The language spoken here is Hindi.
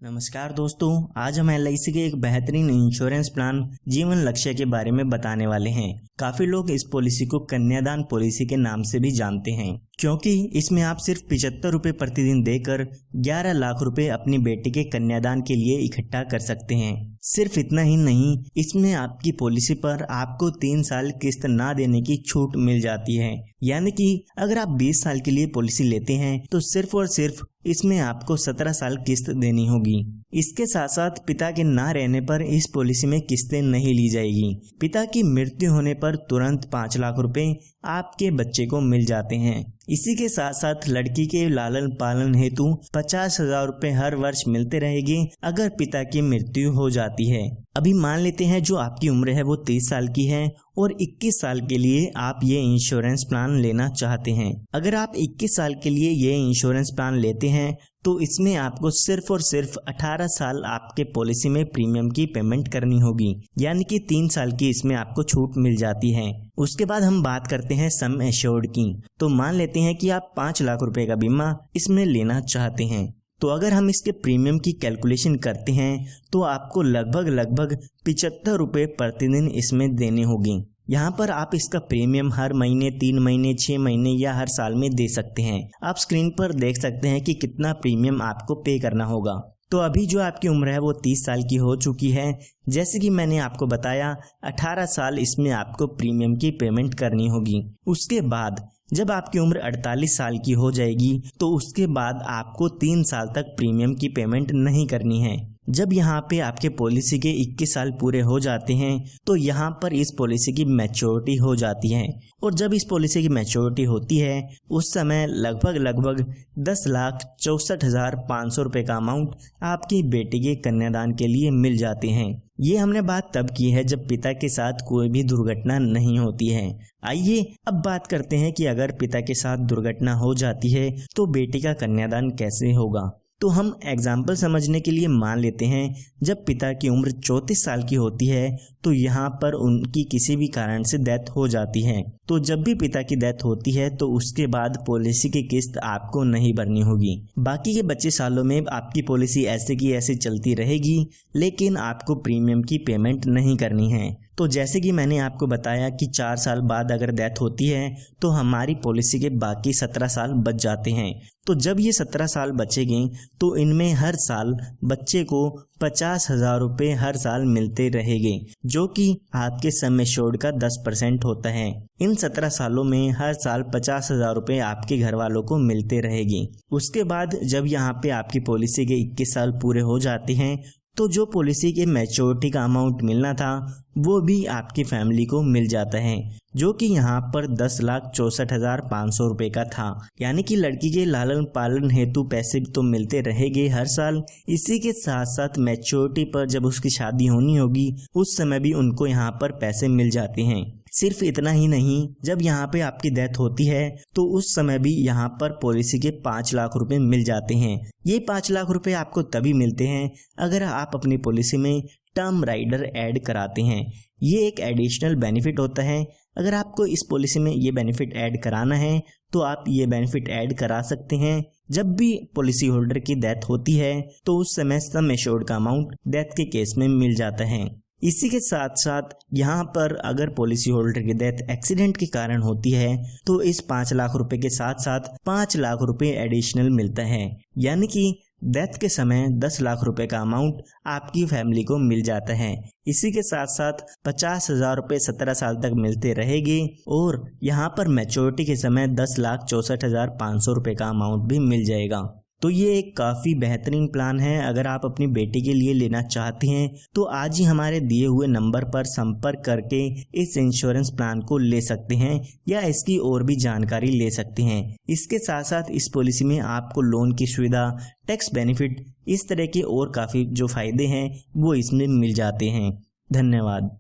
नमस्कार दोस्तों, आज हम LIC के एक बेहतरीन इंश्योरेंस प्लान जीवन लक्ष्य के बारे में बताने वाले हैं। काफी लोग इस पॉलिसी को कन्यादान पॉलिसी के नाम से भी जानते हैं, क्योंकि इसमें आप सिर्फ 75 रुपए प्रतिदिन देकर 11 लाख रुपए अपनी बेटी के कन्यादान के लिए इकट्ठा कर सकते हैं। सिर्फ इतना ही नहीं, इसमें आपकी पॉलिसी पर आपको 3 साल किस्त ना देने की छूट मिल जाती है। यानी कि अगर आप 20 साल के लिए पॉलिसी लेते हैं तो सिर्फ और सिर्फ इसमें आपको 17 साल किस्त देनी होगी। इसके साथ साथ पिता के ना रहने पर इस पॉलिसी में किस्तें नहीं ली जाएगी। पिता की मृत्यु होने पर तुरंत 5 लाख रुपए आपके बच्चे को मिल जाते हैं। इसी के साथ साथ लड़की के लालन पालन हेतु 50,000 रुपए हर वर्ष मिलते रहेंगे अगर पिता की मृत्यु हो जाती है। अभी मान लेते हैं जो आपकी उम्र है वो 30 साल की है और 21 साल के लिए आप ये इंश्योरेंस प्लान लेना चाहते हैं। अगर आप 21 साल के लिए ये इंश्योरेंस प्लान लेते हैं तो इसमें आपको सिर्फ और सिर्फ 18 साल आपके पॉलिसी में प्रीमियम की पेमेंट करनी होगी, यानी कि 3 साल की इसमें आपको छूट मिल जाती है। उसके बाद हम बात करते हैं सम एश्योर्ड की। तो मान लेते हैं कि आप 5 लाख रुपए का बीमा इसमें लेना चाहते हैं। तो अगर हम इसके प्रीमियम की कैलकुलेशन करते हैं तो आपको लगभग 75 रुपए प्रतिदिन इसमें देने होंगे। यहाँ पर आप इसका प्रीमियम हर महीने, 3 महीने, 6 महीने या हर साल में दे सकते हैं। आप स्क्रीन पर देख सकते हैं कि कितना प्रीमियम आपको पे करना होगा। तो अभी जो आपकी उम्र है वो 30 साल की हो चुकी है। जैसे कि मैंने आपको बताया, 18 साल इसमें आपको प्रीमियम की पेमेंट करनी होगी। उसके बाद जब आपकी उम्र 48 साल की हो जाएगी तो उसके बाद आपको 3 साल तक प्रीमियम की पेमेंट नहीं करनी है। जब यहाँ पे आपके पॉलिसी के 21 साल पूरे हो जाते हैं तो यहाँ पर इस पॉलिसी की मैच्योरिटी हो जाती है, और जब इस पॉलिसी की मैच्योरिटी होती है उस समय लगभग 10,64,500 रुपए का अमाउंट आपकी बेटी के कन्यादान के लिए मिल जाते हैं। ये हमने बात तब की है जब पिता के साथ कोई भी दुर्घटना नहीं होती है। आइए अब बात करते हैं कि अगर पिता के साथ दुर्घटना हो जाती है तो बेटी का कन्यादान कैसे होगा। तो हम एग्जाम्पल समझने के लिए मान लेते हैं जब पिता की उम्र 34 साल की होती है तो यहाँ पर उनकी किसी भी कारण से डेथ हो जाती है। तो जब भी पिता की डेथ होती है तो उसके बाद पॉलिसी की किस्त आपको नहीं भरनी होगी। बाकी के बचे सालों में आपकी पॉलिसी ऐसे की ऐसे चलती रहेगी, लेकिन आपको प्रीमियम की पेमेंट नहीं करनी है। तो जैसे कि मैंने आपको बताया कि 4 साल बाद अगर डेथ होती है तो हमारी पॉलिसी के बाकी 17 साल बच जाते हैं। तो जब ये 17 साल बचेंगे तो इनमें हर साल बच्चे को 50,000 रुपए हर साल मिलते रहेंगे, जो कि आपके सम एश्योर्ड का 10% होता है। इन 17 सालों में हर साल 50,000 रुपए आपके घर वालों को मिलते रहेंगे। उसके बाद जब यहाँ पे आपकी पॉलिसी के 21 साल पूरे हो जाते हैं तो जो पॉलिसी के मैच्योरिटी का अमाउंट मिलना था वो भी आपकी फैमिली को मिल जाता है, जो कि यहाँ पर 10,64,500 रुपए का था। यानी कि लड़की के लालन पालन हेतु पैसे तो मिलते रहेंगे हर साल। इसी के साथ साथ मैच्योरिटी पर जब उसकी शादी होनी होगी उस समय भी उनको यहाँ पर पैसे मिल जाते हैं। सिर्फ इतना ही नहीं, जब यहाँ पे आपकी डेथ होती है तो उस समय भी यहाँ पर पॉलिसी के 5 लाख रुपए मिल जाते हैं। ये 5 लाख रुपए आपको तभी मिलते हैं अगर आप अपनी पॉलिसी में टर्म राइडर ऐड कराते हैं। ये एक एडिशनल बेनिफिट होता है। अगर आपको इस पॉलिसी में ये बेनिफिट ऐड कराना है तो आप ये बेनिफिट ऐड करा सकते हैं। जब भी पॉलिसी होल्डर की डेथ होती है तो उस समय सम एश्योर्ड का अमाउंट डेथ के केस में मिल जाता है। इसी के साथ साथ यहाँ पर अगर पॉलिसी होल्डर की डेथ एक्सीडेंट के कारण होती है तो इस 5 लाख रुपए के साथ साथ 5 लाख रुपए एडिशनल मिलता है। यानी कि डेथ के समय 10 लाख रुपए का अमाउंट आपकी फैमिली को मिल जाता है। इसी के साथ साथ 50,000 रुपए 17 साल तक मिलते रहेंगे, और यहाँ पर मैच्योरिटी के समय 10,64,500 रुपए का अमाउंट भी मिल जाएगा। तो ये एक काफ़ी बेहतरीन प्लान है। अगर आप अपनी बेटी के लिए लेना चाहते हैं तो आज ही हमारे दिए हुए नंबर पर संपर्क करके इस इंश्योरेंस प्लान को ले सकते हैं या इसकी और भी जानकारी ले सकते हैं। इसके साथ साथ इस पॉलिसी में आपको लोन की सुविधा, टैक्स बेनिफिट, इस तरह के और काफ़ी जो फायदे हैं वो इसमें मिल जाते हैं। धन्यवाद।